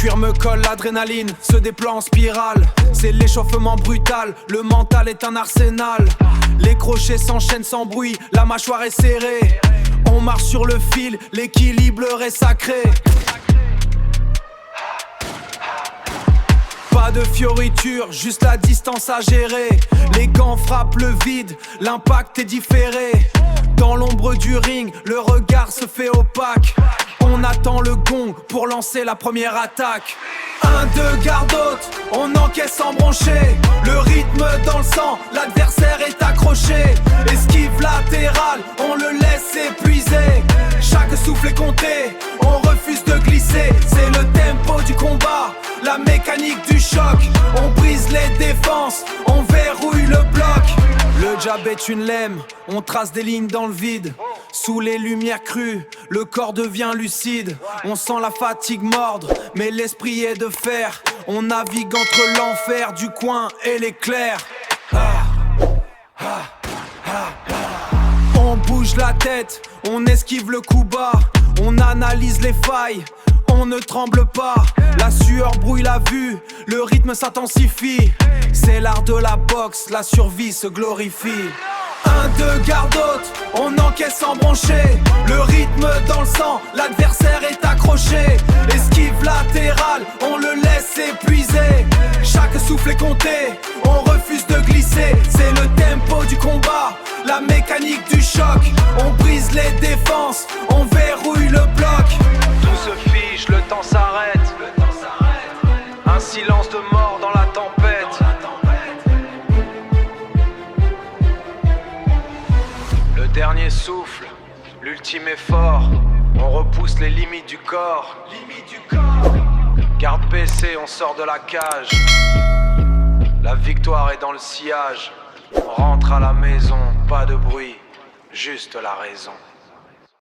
cuir me colle, l'adrénaline se déploie en spirale. C'est l'échauffement brutal, le mental est un arsenal. Les crochets s'enchaînent sans bruit, la mâchoire est serrée. On marche sur le fil, l'équilibre est sacré. Pas de fioriture, juste la distance à gérer. Les gants frappent le vide, l'impact est différé. Dans l'ombre du ring, le regard se fait opaque. On attend le gong pour lancer la première attaque. 1, 2, garde haute, on encaisse sans broncher. Le rythme dans le sang, l'adversaire est accroché. Esquive latérale, on le laisse épuiser. Chaque souffle est compté, on refuse de glisser. C'est le tempo du combat, la mécanique du choc. On brise les défenses, on verrouille le bloc. Le jab est une lame, on trace des lignes dans le vide. Sous les lumières crues, le corps devient lucide. On sent la fatigue mordre, mais l'esprit est de fer. On navigue entre l'enfer du coin et l'éclair. On bouge la tête, on esquive le coup bas. On analyse les failles, on ne tremble pas. La sueur brouille la vue, le rythme s'intensifie. C'est l'art de la boxe, la survie se glorifie. 1, 2, garde haute, on encaisse sans broncher. Le rythme dans le sang, l'adversaire est accroché. Esquive latérale, on le laisse épuiser. Chaque souffle est compté, on refuse de glisser. C'est le tempo du combat, la mécanique du choc. On brise les défenses, on verrouille le bloc. Tout se fige, le temps s'arrête. Un silence de mort dans la tempête. Le dernier souffle, l'ultime effort. On repousse les limites du corps. Garde baissée, on sort de la cage. La victoire est dans le sillage. On rentre à la maison, pas de bruit, juste la raison.